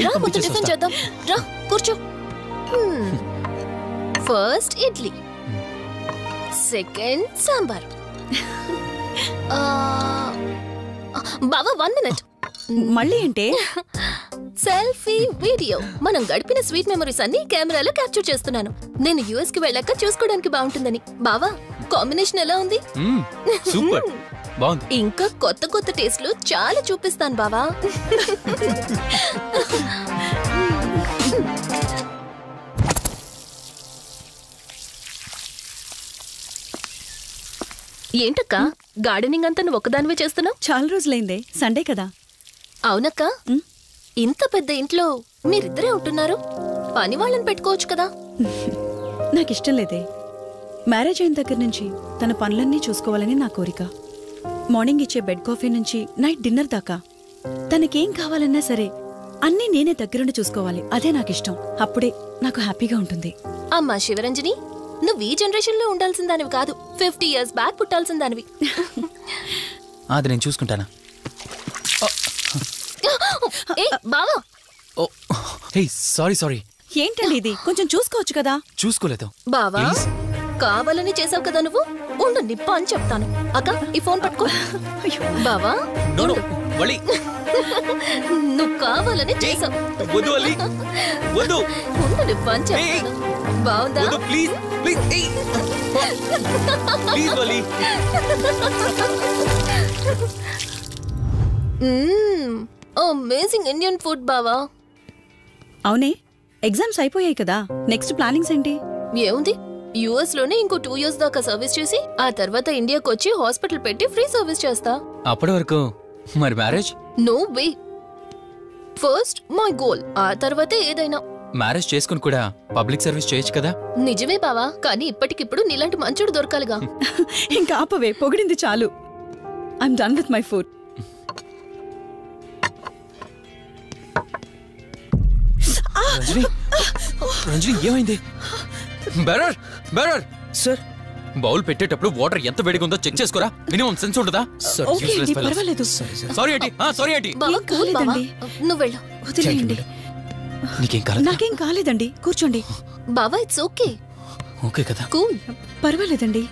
రా ముందు టిఫిన్ చేద్దాం. రా కూర్చో. First idli, second sambar. బావా 1 మినిట్. మళ్ళీ అంటే సెల్ఫీ వీడియో. మనం గడిపిన స్వీట్ మెమరీస్ అన్ని కెమెరాలో క్యాప్చర్ చేస్తున్నాను. నేను యుఎస్ కి వెళ్ళాక చూసుకోవడానికి బాగుంటుందని. బావా కాంబినేషన్ ఎలా ఉంది? సూపర్ బాగుంది. ఇంకా కొత్త కొత్త టేస్ట్లు చాలా చూపిస్తాను బావా. ఏంటక్క గార్డెనింగ్ అంతా నువ్వు ఒక్కదానివే చేస్తున్నావు? చాలా రోజులైందే, సండే కదా. అవునక్క, ఇంత పెద్ద ఇంట్లో మీరిద్దరే ఉంటున్నారు, పని వాళ్ళని పెట్టుకోవచ్చు కదా. నాకిష్టం లేదే. మ్యారేజ్ అయిన దగ్గర నుంచి తన పనులన్నీ చూసుకోవాలని నా కోరిక. మార్నింగ్ ఇచ్చే బెడ్ కాఫీ నుంచి నైట్ డిన్నర్ దాకా తనకేం కావాలన్నా సరే అన్నీ నేనే దగ్గరుండి చూసుకోవాలి. అదే నాకిష్టం. అప్పుడే నాకు హ్యాపీగా ఉంటుంది. అమ్మా శివరంజని, నువ్వు ఈ జనరేషన్ లో ఉండాల్సిన దానివి కాదు, 50 years బ్యాక్ పుట్టాల్సిన దానివి. అది నేను చూసుకుంటానా? బావా సారీ. ఏంటండి ఇది? కొంచెం చూసుకోవచ్చు కదా. చూసుకోలేదు బావా, కావాలని చేసావు కదా నువ్వు. ఉండు నిప్ప అని చెప్తాను. అక్క ఈ ఫోన్ పట్టుకో. బావా నువ్వు కావాలని చేసావు. ఉండు నిప్ప అని చెప్తాను. బావుందా? అమేజింగ్ ఇండియన్ ఫుడ్ బావా. అవునే, ఎగ్జామ్స్ అయిపోయాయి కదా. నెక్స్ట్ ప్లానింగ్స్ ఏంటి? ఏముంది, యుఎస్ లోనే ఇంకో 2 years దాకా సర్వీస్ చేసి ఆ తర్వాత ఇండియాకి వచ్చి హాస్పిటల్ పెట్టి ఫ్రీ సర్వీస్ చేస్తా. అప్పటి వరకు మరి marriage? No way. First my goal, ఆ తర్వాతే ఏదైనా. మ్యారేజ్ చేసుకుని కూడా పబ్లిక్ సర్వీస్ చేయొచ్చు కదా. నిజమే బావా, కానీ ఇప్పటికిప్పుడు నీలాంటి మంచోడు దొరకాలిగా. ఇంకా ఆపవే, పొగిడింది చాలు. I'm done with my food. Ranjani ఏమైంది? బెరర్ సార్, బౌల్ పెట్టేటప్పుడు వాటర్ ఎంత వేడిగా ఉందో చెక్ చేసుకోరా. మినిమం సెన్స్ ఉంటుందా? పర్వాలేదు. Sorry aunty. బావా కూల్ బావా, కాలేదండి. నువ్వు వెళ్ళు. వదిలేయండి. నీకేం కాలేదు? నాకేం కాలేదండి, కూర్చోండి. బావా ఇట్స్ ఓకే. ఓకే కదా. కూల్. పర్వాలేదండి.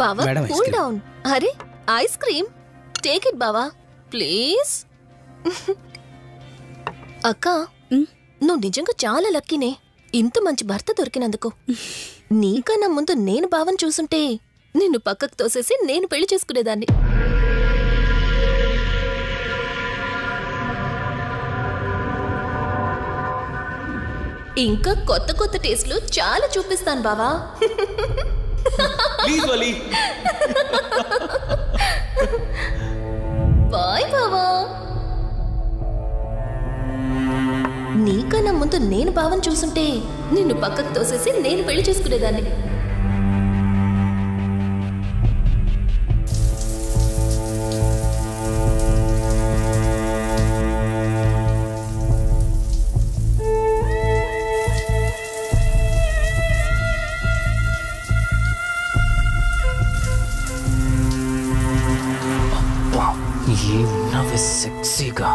బావా madam, ice cool cream. Down. అరే ఐస్ క్రీమ్, టేక్ ఇట్ బావా ప్లీజ్. అక్క, నువ్వు నిజంగా చాలా లక్కీనే, ఇంత మంచి భర్త దొరికినందుకు. నీకన్నా ముందు నేను బావని చూసుంటే నిన్ను పక్కకు తోసేసి నేను పెళ్లి చేసుకునేదాన్ని. ఇంకా కొత్త కొత్త టేస్ట్లు చాలా చూపిస్తాను బావా. బాయ్ బావా. నీకన్నా ముందు నేను బావని చూసుంటే నిన్ను పక్కకు తోసేసి నేను పెళ్లి చేసుకునేదాన్ని. ఏమన్నావే సెక్సీగా?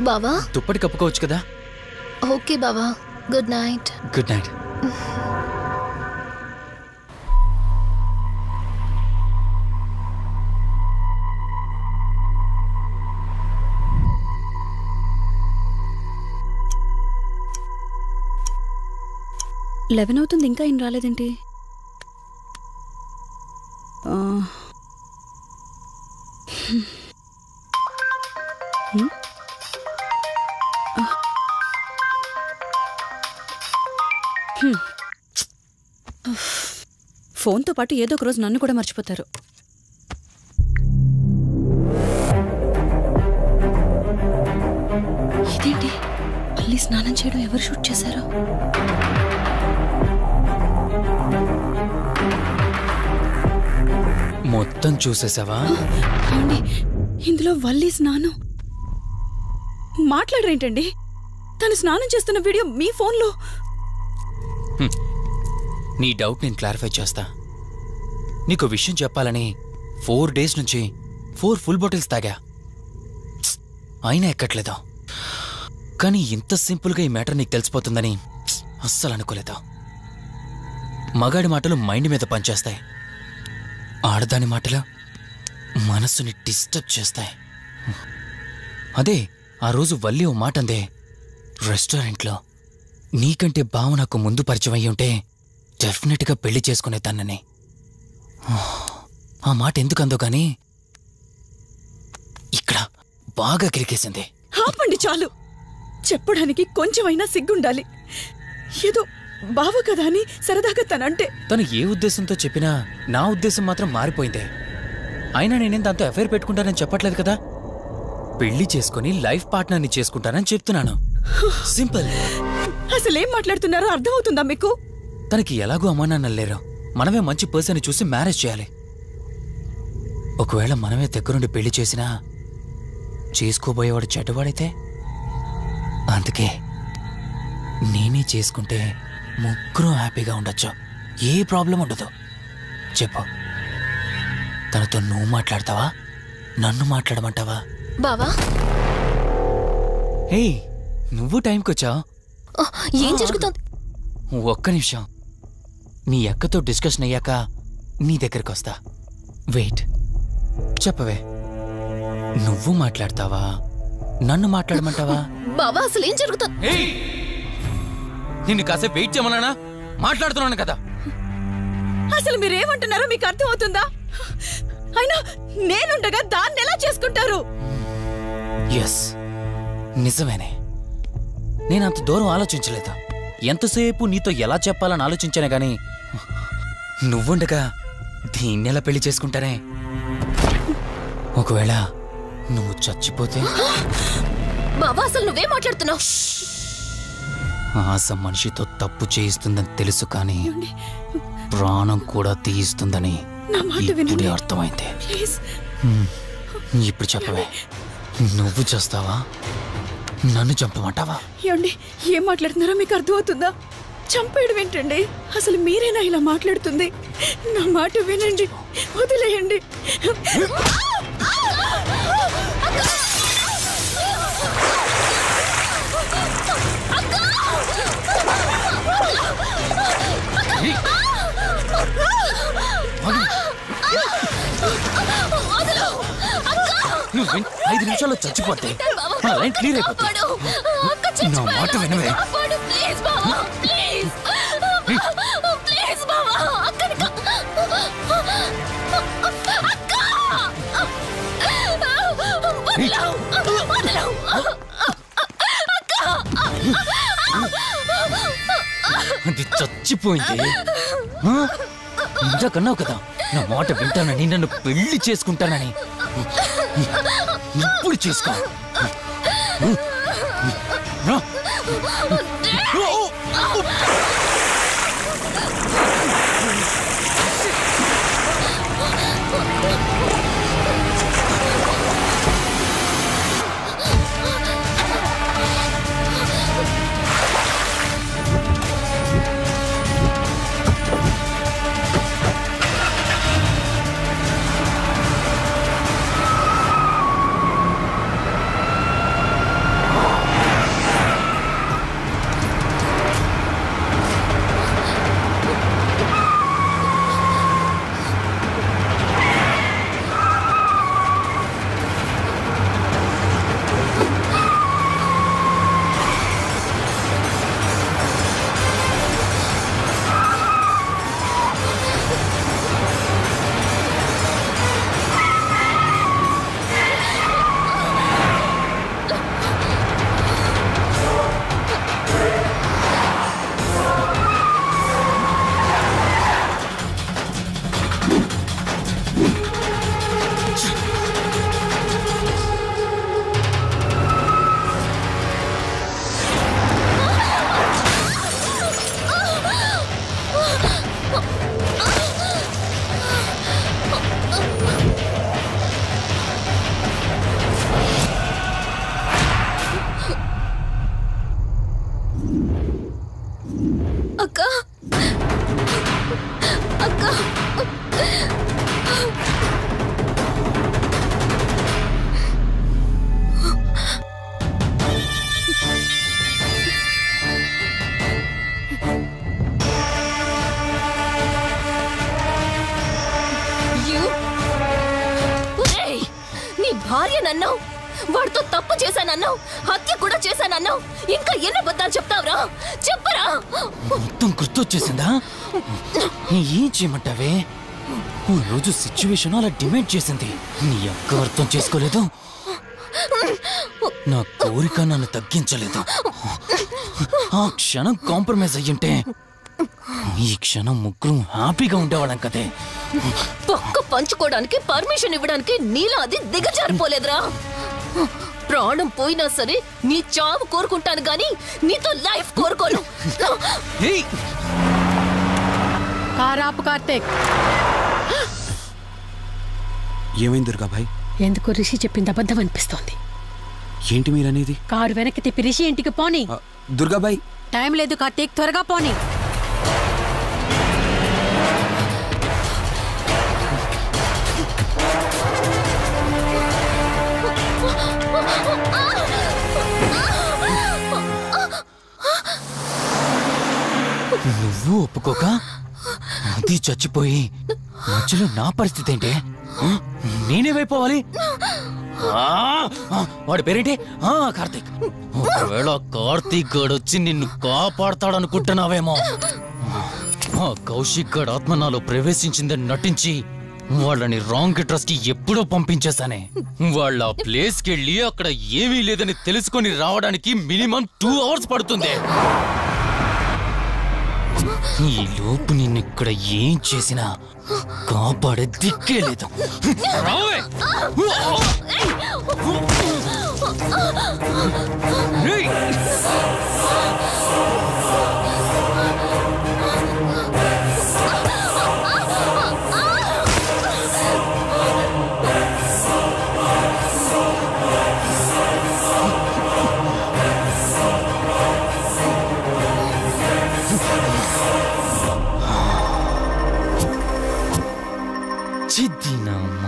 బావా దుప్పటి కప్పుకోవచ్చు కదా. ఓకే బావా, good night. Good night. Eleven అవుతుంది, ఇంకా ఏం రాలేదేంటి? ఫోన్తో పాటు ఏదో ఒక రోజు నన్ను కూడా మర్చిపోతారు. ఇదేంటి, మళ్ళీ స్నానం చేయడం ఎవరు షూట్ చేశారు? మొత్తం చూసేసావా? ఏమండి, ఇందులో వల్లి స్నానం మాట్లాడరేంటండి? తను స్నానం చేస్తున్న వీడియో మీ ఫోన్లో. నీ డౌట్ నేను క్లారిఫై చేస్తా. నీకు విషయం చెప్పాలని 4 days నుంచి 4 full బాటిల్స్ తాగా, అయినా ఎక్కట్లేదు. కానీ ఇంత సింపుల్గా ఈ మ్యాటర్ నీకు తెలిసిపోతుందని అస్సలు అనుకోలేదు. మగాడి మాటలు మైండ్ మీద పనిచేస్తాయి, ఆడదాని మాటలు మనస్సుని డిస్టర్బ్ చేస్తాయి. అదే ఆ రోజు వల్లి ఓ మాట అందే రెస్టారెంట్లో, నీకంటే బావ నాకు ముందు పరిచయం అయ్యి ఉంటే డెఫినెట్గా పెళ్లి చేసుకునేదాన్నని. ఆ మాట ఎందుకందో కానీ ఇక్కడ బాగా కిరికేసింది. ఆపండి చాలు. చెప్పడానికి కొంచెమైనా సిగ్గుండాలి. ఏదో బావ కదా అని సరదాగా తనంటే. తను ఏ ఉద్దేశంతో చెప్పినా నా ఉద్దేశం మాత్రం మారిపోయిందే. అయినా నేనేం దాంతో అఫైర్ పెట్టుకుంటానని చెప్పట్లేదు కదా. పెళ్లి చేసుకుని లైఫ్ పార్ట్నర్ని చేసుకుంటానని చెప్తున్నాను. సింపుల్. అసలేం మాట్లాడుతున్నారో అర్థమవుతుందా మీకు? తనకి ఎలాగో అమ్మానాన్న లేరు, మనమే మంచి పర్సన్ చూసి మ్యారేజ్ చేయాలి. ఒకవేళ మనమే దగ్గరుండి పెళ్లి చేసినా చేసుకోబోయేవాడు చెడ్డవాడైతే, అందుకే నేనే చేసుకుంటే ముగ్గురు హ్యాపీగా ఉండొచ్చు, ఏ ప్రాబ్లం ఉండదు. చెప్పు, తనతో నువ్వు మాట్లాడతావా, నన్ను మాట్లాడమంటావా? బావా, హే, నువ్వు టైంకొచ్చావు. ఏం జరుగుతుంది? ఒక్క నిమిషం, మీ అక్కతో డిస్కషన్ అయ్యాక నీ దగ్గరికి వస్తా. వెయిట్, చెప్పవే, నువ్వు మాట్లాడతావా, నన్ను మాట్లాడమంటావా? బావా, అసలు ఏం జరుగుతుంది? నిన్ను కాసేపు వెయిట్ చేయమన్నానా? మాట్లాడుతున్నాను కదా. అసలు మీరేమంటున్నారో మీకు అర్థమవుతుందా? అయినా నేనుండగా దాన్ని ఎలా చేసుకుంటారు? ఎస్, నిజమేనే. నేనంత దూరం ఆలోచించలేదు. ఎంతసేపు నీతో ఎలా చెప్పాలని ఆలోచించానే గాని, నువ్వుండగా దీన్నెలా పెళ్లి చేసుకుంటానే? ఒకవేళ నువ్వు చచ్చిపోతే? బావా, అసలు నువ్వేం మాట్లాడుతున్నావు? ఆశ మనిషితో తప్పు చేయిస్తుందని తెలుసు, కానీ ప్రాణం కూడా తీయిస్తుందని ఇప్పుడే అర్థమైంది. ఇప్పుడు చెప్పవే, నువ్వు చేస్తావా, నన్ను చంపమంటావా? ఏమండి, ఏం మాట్లాడుతున్నారో మీకు అర్థమవుతుందా? చంపేయడం ఏంటండి? అసలు మీరేనా ఇలా మాట్లాడుతుంది? నా మాట వినండి, వదిలేయండి. నువ్వు 5 నిమిషాల్లో చచ్చిపోతే మన లైన్ క్లియర్ అయిపోతుంది. నా మాట వినవే. అది చచ్చిపోయింది. ఇందాకన్నావు కదా నా మాట వింటానని, నన్ను పెళ్లి చేసుకుంటానని. ఇప్పుడు చేసుకో. అక్క అక్క నీ భార్య నన్నావు, వాడితో తప్పు చేశానన్నావు, హత్య కూడా చేశానన్నావు. ఇంకా ఎన్ని అబద్ధాలు చెప్తావురా? చెప్పరా? మొత్తం గుర్తొచ్చేసిందా? ఏం చేయమంటావే? ఓ రోజు సిచ్యువేషన్ అలా డిమాండ్ చేసింది. నీ అక్క అర్థం చేసుకోలేదు, నా కోరిక నన్ను తగ్గించలేదు. ఆ క్షణం కాంప్రమైజ్ అయ్యుంటే ఈ క్షణం ముగ్గురు హ్యాపీగా ఉండేవాళ్ళం కదే. పక్క పంచుకోవడానికి పర్మిషన్ ఇవ్వడానికి నీలా అది దిగజారిపోలేదురా. ప్రాణం పోయినా సరే నీ చావు కోరుకుంటాను గాని నీతో లైఫ్ కోరుకోను. కారాపు కార్తీక్. ఏమైంది దుర్గాబాయ్? ఎందుకు రిషి చెప్పింది అబద్ధం అనిపిస్తోంది. ఏంటి మీరనేది? కారు వెనక్కి తిప్పి రిషి ఇంటికి పోనీ. దుర్గాబాయ్ టైం లేదు కార్తీక్, త్వరగా పోనీ. నువ్వు ఒప్పుకోక అది చచ్చిపోయి మధ్యలో నా పరిస్థితి ఏంటి? నేనేమైపోవాలి? వాడి పేరేంటి? కార్తీక్. ఒకవేళ కార్తీక్ గాడు వచ్చి నిన్ను కాపాడతాడనుకుంటున్నావేమో. కౌశిక్ గాడు ఆత్మ నాలో ప్రవేశించిందని నటించి వాళ్ళని రాంగ్ అడ్రస్ కి ఎప్పుడో పంపించేశానే. వాళ్ళ ప్లేస్ కి వెళ్ళి అక్కడ ఏమీ లేదని తెలుసుకొని రావడానికి మినిమం 2 hours పడుతుంది. ఈ లోపు నిన్నిక్కడ ఏం చేసినా కాపాడే దిక్కే లేదు.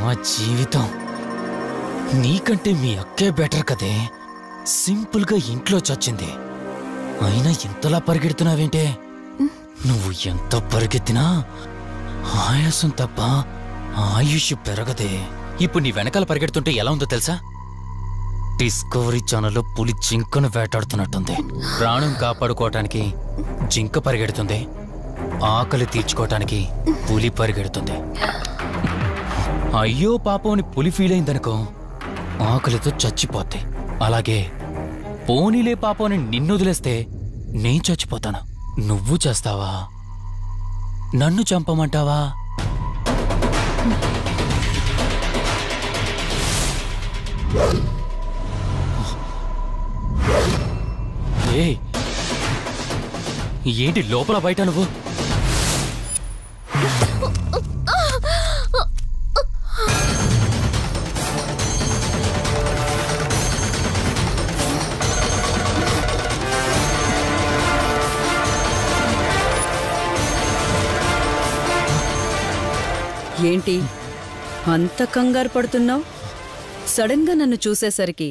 మా జీవితం నీకంటే మీ అక్కే బెటర్ కదే. సింపుల్ గా ఇంట్లో చచ్చింది, అయినా ఇంతలా పరిగెడుతున్నావేంటే? నువ్వు ఎంత పరిగెత్తినా ఆయాసం తప్ప ఆయుష్ పెరగదే. ఇప్పుడు నీ వెనకాల పరిగెడుతుంటే ఎలా ఉందో తెలుసా? డిస్కవరీ ఛానల్లో పులి జింకను వేటాడుతున్నట్టుంది. ప్రాణం కాపాడుకోవటానికి జింక పరిగెడుతుంది, ఆకలి తీర్చుకోవటానికి పులి పరిగెడుతుంది. అయ్యో పాపం అని పులి ఫీల్ అయిందనుకో, ఆకలితో చచ్చిపోద్ది. అలాగే పోనీలే పాపం అని నిన్ను వదిలేస్తే నేను చచ్చిపోతాను. నువ్వు చేస్తావా? నన్ను చంపమంటావా? ఏంటి లోపల బయట నువ్వు? ఏంటి అంత కంగారు పడుతున్నావు? సడన్ గా నన్ను చూసేసరికి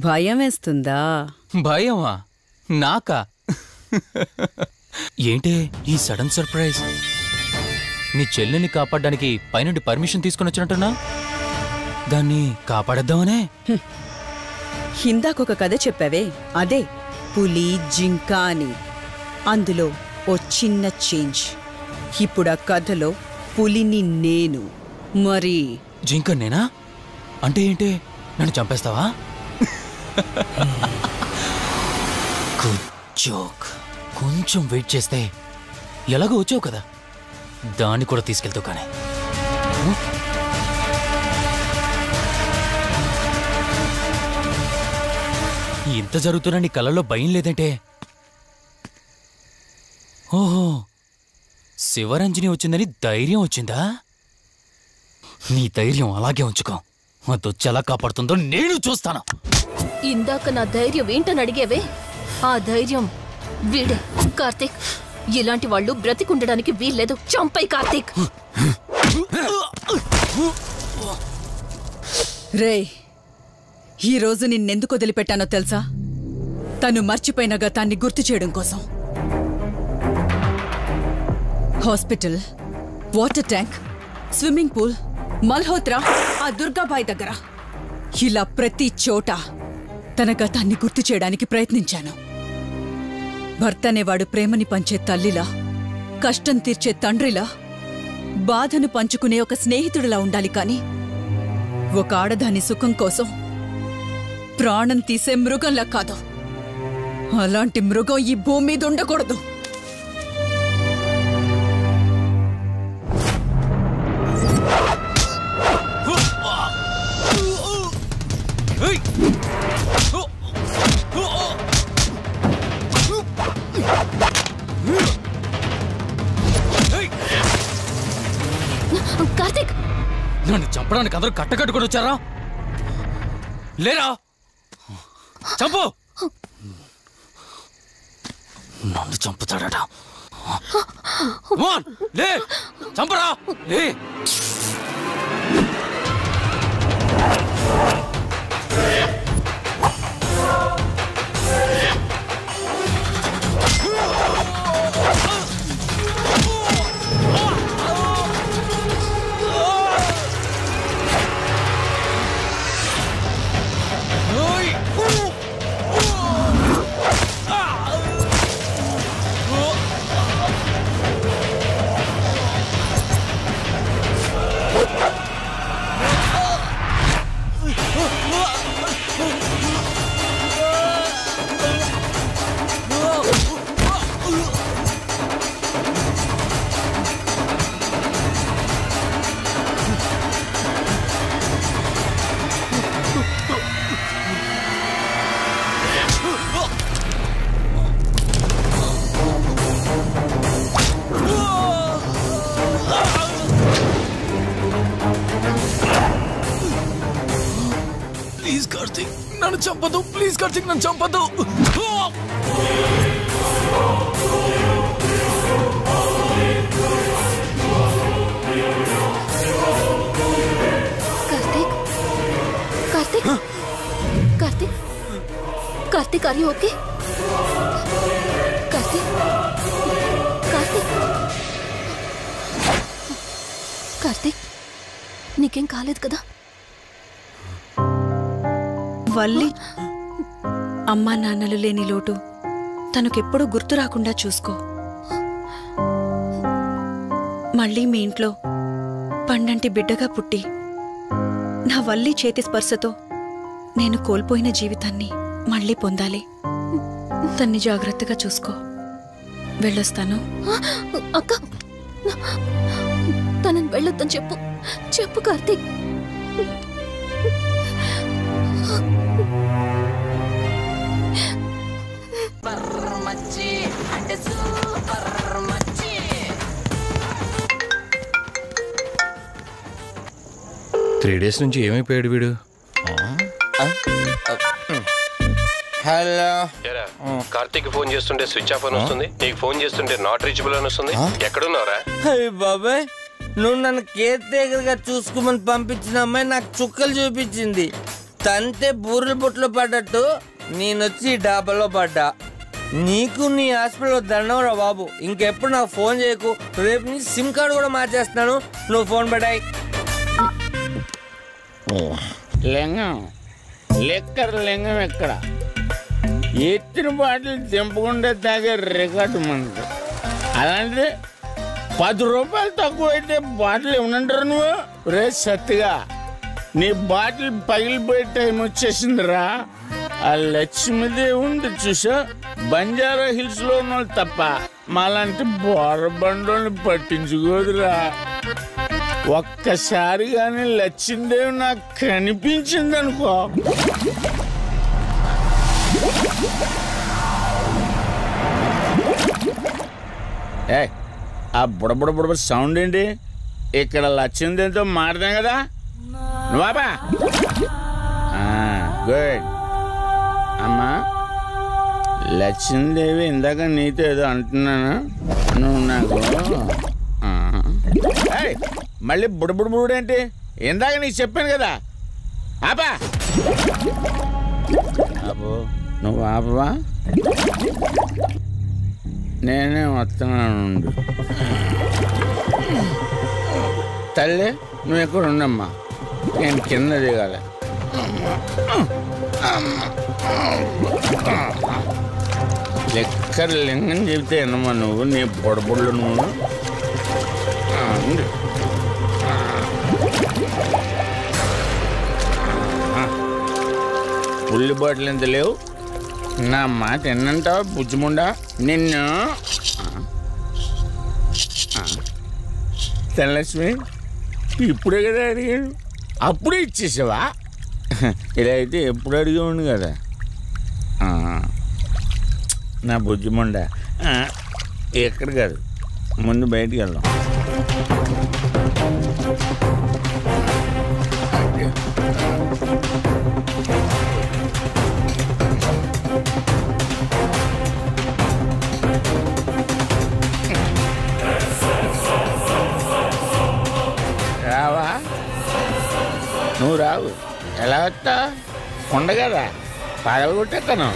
భయం వేస్తుందా? భయమా? నాకా? ఏంటే ఈ సడన్ సర్ప్రైజ్? నీ చెల్లెని కాపాడడానికి పైనుండి పర్మిషన్ తీసుకుని వచ్చినట్టున్నా? దాన్ని కాపాడేద్దామనే? ఇందాకొక కథ చెప్పావే, అదే పులి జింక అని. అందులో ఓ చిన్న చేంజ్. ఇప్పుడు ఆ కథలో పులిని నేను. మరి జింక నేనా? అంటే ఏంటి? నన్ను చంపేస్తావా? Good joke. కొంచెం వెయిట్ చేస్తే ఎలాగో వచ్చావు కదా, దాన్ని కూడా తీసుకెళ్తావు. కానీ ఇంత జరుగుతున్నా నీ కళ్ళల్లో భయం లేదంటే? ఓహో, శివరంజని వచ్చిందని ధైర్యం వచ్చిందా? నీ ధైర్యం అలాగే ఉంచుకో. అదొచ్చి ఎలా కాపాడుతుందో నేను చూస్తాను. ఇందాక నా ధైర్యం ఏంటని అడిగేవే, ఆ ధైర్యం వీడే. కార్తీక్, ఇలాంటి వాళ్ళు బ్రతికుండడానికి వీల్లేదు. చంపై కార్తీక్. రేయ్, ఈరోజు నిన్నెందుకు వదిలిపెట్టానో తెలుసా? తను మర్చిపోయిన గతాన్ని గుర్తు చేయడం కోసం. Hospital, water tank, swimming pool, Malhotra, ఆ దుర్గాబాయ్ దగ్గర ఇలా ప్రతి చోట తన గతాన్ని గుర్తు చేయడానికి ప్రయత్నించాను. భర్త అనేవాడు ప్రేమని పంచే తల్లిలా, కష్టం తీర్చే తండ్రిలా, బాధను పంచుకునే ఒక స్నేహితుడిలా ఉండాలి. కాని ఒక ఆడదాని సుఖం కోసం ప్రాణం తీసే మృగంలా కాదు. అలాంటి మృగం ఈ భూమి మీద ఉండకూడదు. కార్తీక్, నన్ను చంపడానికి అందరూ కట్టకట్టుకొని వచ్చారా? లేరా? చంపు! నన్ను చంపుతాడట. లే, చంపరా! లే! ప్లీజ్ కార్తీక్, నన్ను చంపదు. ప్లీజ్ కార్తీక్, నన్ను చంపదు. Karthik, Karthik, Karthik, Karthik, are you okay? Karthik, Karthik, Karthik, నీకేం కాలేదు కదా? వల్లి, అమ్మా నాన్నలు లేని లోటు తనకెప్పుడూ గుర్తు రాకుండా చూసుకో. మళ్ళీ మీ ఇంట్లో పండంటి బిడ్డగా పుట్టి నా వల్లి చేతి స్పర్శతో నేను కోల్పోయిన జీవితాన్ని మళ్ళీ పొందాలి. తన్ని జాగ్రత్తగా చూసుకో. వెళ్ళొస్తాను. అక్క, తనని వెళ్ళొద్దని చెప్పు. చెప్పు కార్తీక్. త్రీ డేస్ నుంచి ఏమైపోయాడు వీడు? హలో, కార్తీక్ ఫోన్ చేస్తుంటే స్విచ్ ఆఫ్ అని వస్తుంది, నీకు ఫోన్ చేస్తుంటే నాట్ రీచబుల్ అని వస్తుంది. ఎక్కడున్నారా? బాబాయ్, నువ్వు నన్ను కేర్ టేకర్గా చూసుకోమని పంపించిన అమ్మాయి నాకు చుక్కలు చూపించింది. తంతే బూరెల బుట్టలో పడ్డట్టు నేనొచ్చి డాబాలో పడ్డా. నీకు నీ హాస్పిటల్లో దండం రా బాబు. ఇంకెప్పుడు నాకు ఫోన్ చేయకు. రేపు నీ సిమ్ కార్డు కూడా మార్చేస్తున్నాను. నువ్వు ఫోన్ పడాయి. లింగం లెక్కర లింగం ఎక్కడ? ఎత్తిన బాటిల్ తెంపకుండా తాగే రికార్డు మనకు. అలాంటిది 10 రూపాయలు తక్కువ అయితే బాటిల్ ఏమనంటారు నువ్వు? రే సత్తిగా, నీ బాటిల్ పగిలిపోయే టైం వచ్చేసిందిరా. ఆ లక్ష్మీదేవి ఉంది చూసా, బంజారా హిల్స్ లో ఉన్న తప్ప మాలాంటి బోరబండోని పట్టించుకోదురా. ఒక్కసారి కానీ లక్ష్మీదేవి నాకు కనిపించింది అనుకో, ఏ ఆ బుడబుడ సౌండ్ ఏంటి? ఇక్కడ లక్ష్మీదేవితో మాట్లాడాం కదా నువ్వా? గుడ్. అమ్మా, లక్ష్మీదేవి ఇందాక నీతో ఏదో అంటున్నాను నువ్వు నాకు మళ్ళీ బుడబుడు ఏంటి ఇందాక నీకు చెప్పాను కదా ఆపా ఆపో నువ్వు ఆపవా నేనే వస్తున్నాను తల్లి నువ్వు ఎక్కడ ఉండమ్మా నేను కింద దిగాలి లెక్కర్ లింగం చెబితే ఎన్నమ్మా నువ్వు నీ పొడబుళ్ళు నువ్వు పుల్లి బాటిల్ ఎంత లేవు నా మాట ఎన్నంటావా బుజ్జిముండా నిన్ను ధనలక్ష్మి ఇప్పుడే కదా అడిగాడు అప్పుడే ఇచ్చేసావా ఇలా అయితే ఎప్పుడు అడిగేవాడు కదా నా బుజ్జిముండా ఎక్కడ కాదు ముందు బయటికి వెళ్దాం రావా నువ్వు రావు ఎలా వస్తా కొండ కదా పడగొట్టేస్తాను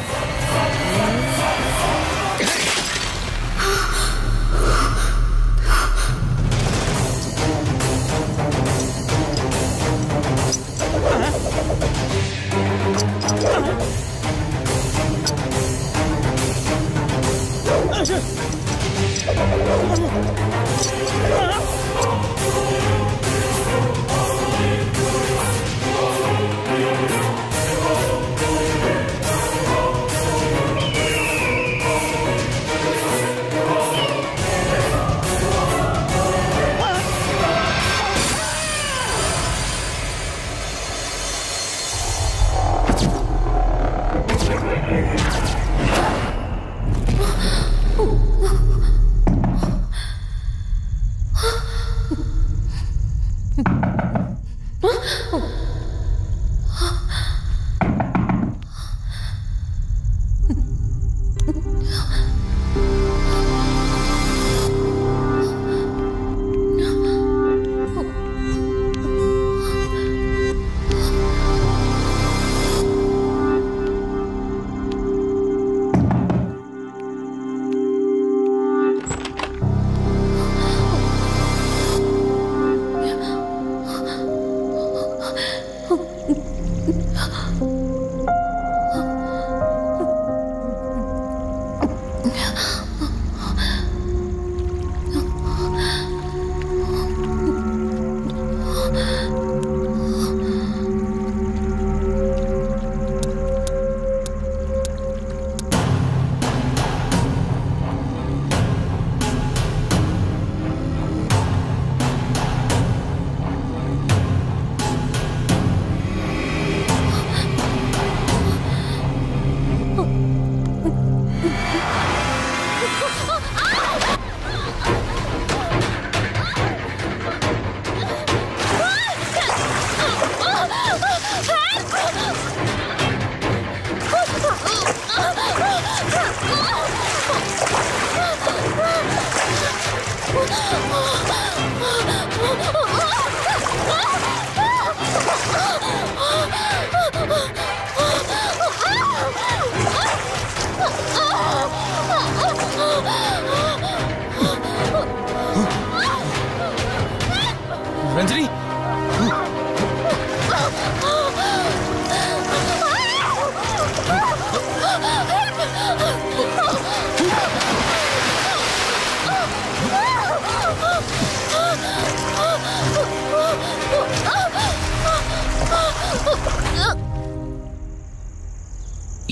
రంజని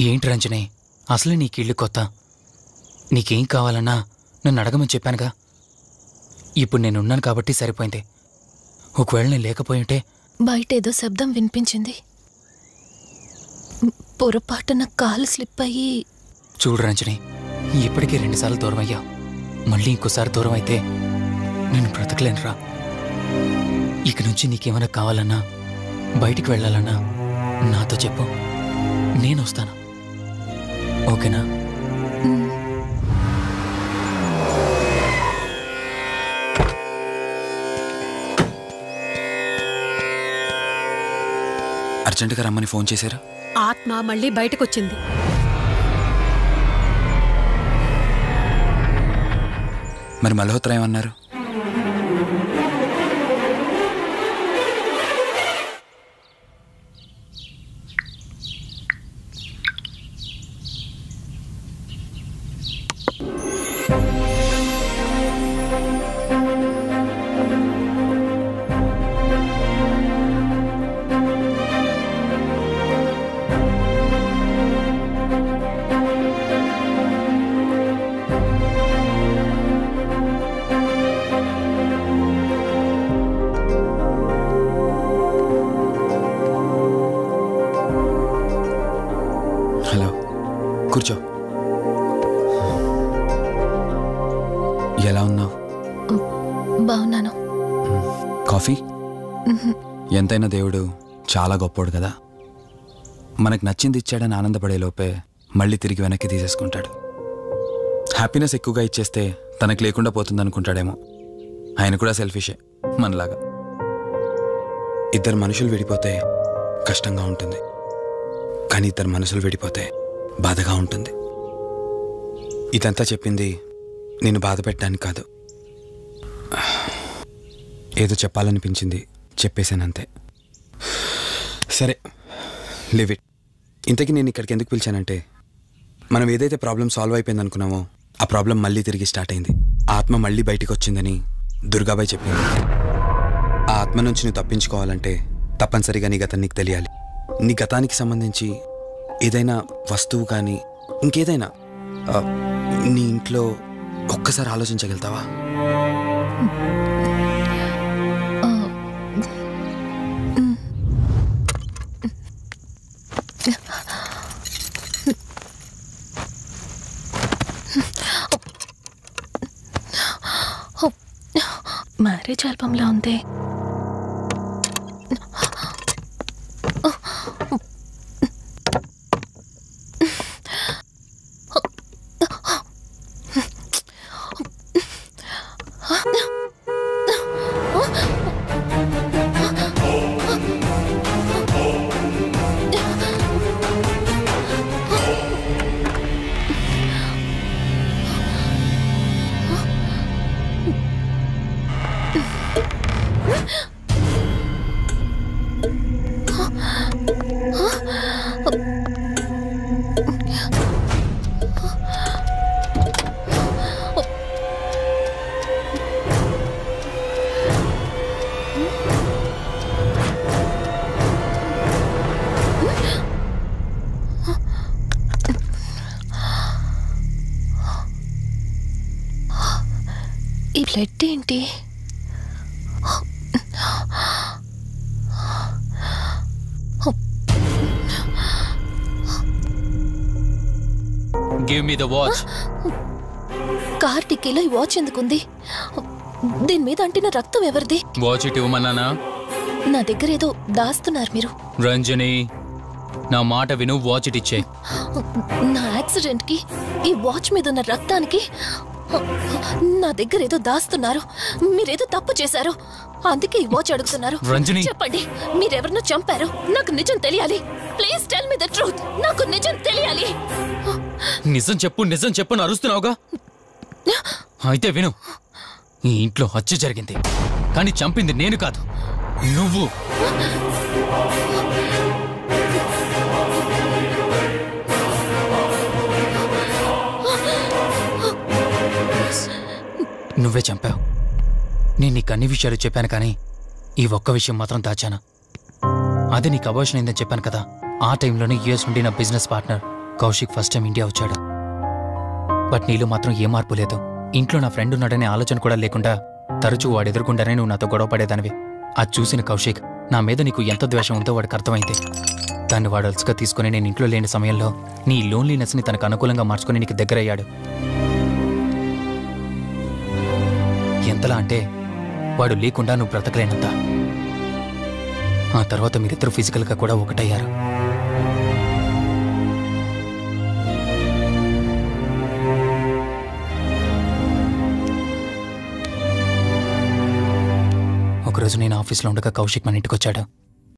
ఏంటి రంజని అసలు నీకిళ్ళు కొత్త నీకేం కావాలన్నా నన్ను అడగమని చెప్పానుగా ఇప్పుడు నేనున్నాను కాబట్టి సరిపోయింది ఒకవేళ నేను లేకపోయింటే బయట ఏదో శబ్దం వినిపించింది పొరపాటున కాలు స్లిప్ అయ్యి చూడు రంజని ఇప్పటికే 2 సార్లు దూరం అయ్యా మళ్ళీ ఇంకోసారి దూరం అయితే నేను బ్రతకలేనురా ఇక నుంచి నీకేమైనా కావాలన్నా బయటికి వెళ్ళాలన్నా నాతో చెప్పు నేను వస్తాను ఓకేనా అర్జెంటుగా రమ్మని ఫోన్ చేశారు. ఆత్మ మళ్ళీ బయటకొచ్చింది. మరి మల్హోత్రా ఏమన్నారు? హలో, కూర్చో. ఎలా ఉన్నావు? బాగున్నాను. కాఫీ? ఎంతైనా దేవుడు చాలా గొప్పోడు కదా. మనకు నచ్చింది ఇచ్చాడని ఆనందపడే లోపే మళ్ళీ తిరిగి వెనక్కి తీసేసుకుంటాడు. హ్యాపీనెస్ ఎక్కువగా ఇచ్చేస్తే తనకు లేకుండా పోతుంది అనుకుంటాడేమో. ఆయన కూడా సెల్ఫిషే మనలాగా. ఇద్దరు మనుషులు విడిపోతే కష్టంగా ఉంటుంది, కానీ ఇద్దరు మనసులు విడిపోతే బాధగా ఉంటుంది. ఇదంతా చెప్పింది నేను బాధ పెట్టడానికి కాదు, ఏదో చెప్పాలనిపించింది చెప్పేశానంతే. సరే, లివ్ ఇట్. ఇంతకీ నేను ఇక్కడికి ఎందుకు పిలిచానంటే, మనం ఏదైతే ప్రాబ్లం సాల్వ్ అయిపోయింది అనుకున్నామో ఆ ప్రాబ్లం మళ్ళీ తిరిగి స్టార్ట్ అయింది. ఆత్మ మళ్ళీ బయటికి వచ్చిందని దుర్గాబాయ్ చెప్పింది. ఆ ఆత్మ నుంచి నువ్వు తప్పించుకోవాలంటే తప్పనిసరిగా నీ గతం నీకు తెలియాలి. నీ గతానికి సంబంధించి ఏదైనా వస్తువు కానీ ఇంకేదైనా నీ ఇంట్లో ఒక్కసారి ఆలోచించగలుగుతావా? మ్యారేజ్ ఆల్బంలా ఉంది. ఈ బ్లడ్ ఏంటి? Give me the watch. కార్ టిక్కీలో ఈ వాచ్ ఎందుకుంది? దీని మీద అంటిన రక్తం ఎవరిది? వాచ్ ఇటు ఇవ్వమన్నానా? నా దగ్గర ఏదో దాస్తున్నారు మీరు. రంజని, నా మాట విను, వాచ్ ఇటు ఇచ్చే. నా యాక్సిడెంట్ కి ఈ వాచ్ మీద ఉన్న రక్తానికి నా దగ్గర ఏదో దాస్తున్నారు. మీరేదో తప్పు చేశారు, అందుకే ఈ వాచ్ అడుగుతున్నారు. రంజని, చెప్పండి, మీరెవరినో చంపారు. నాకు నిజం తెలియాలి. Please tell me the truth. నాకు నిజం తెలియాలి. నిజం చెప్పు, నిజం చెప్పు అని అరుస్తున్నావుగా. అయితే విను, ఈ ఇంట్లో హత్య జరిగింది, కానీ చంపింది నేను కాదు, నువ్వు. నువ్వే చంపావు. నేను నీకు అన్ని విషయాలు చెప్పాను, కానీ ఈ ఒక్క విషయం మాత్రం దాచాను. అది నీకు అబార్షన్ అయిందని చెప్పాను కదా. ఆ టైంలోనే యూఎస్ నుండి నా business partner Kaushik first time India వచ్చాడు. బట్ నీలో మాత్రం ఏ మార్పు లేదు. ఇంట్లో నా ఫ్రెండ్ ఉన్నాడనే ఆలోచన కూడా లేకుండా తరచూ వాడు ఎదుర్కొంటానే నువ్వు నాతో గొడవ పడేదానివి. అది చూసిన కౌశిక్ నా మీద నీకు ఎంత ద్వేషం ఉందో వాడికి అర్థమైంది. దాన్ని వాడు అలసిగా తీసుకుని నేను ఇంట్లో లేని సమయంలో నీ లోన్లీనెస్ని తనకు అనుకూలంగా మార్చుకుని నీకు దగ్గరయ్యాడు. ఎంతలా అంటే వాడు లేకుండా నువ్వు బ్రతకలేనంత. ఆ తర్వాత మీరిద్దరు ఫిజికల్గా కూడా ఒకటయ్యారు. రోజు నేను ఆఫీస్లో ఉండగా కౌశిక్ మన ఇంటికి వచ్చాడు.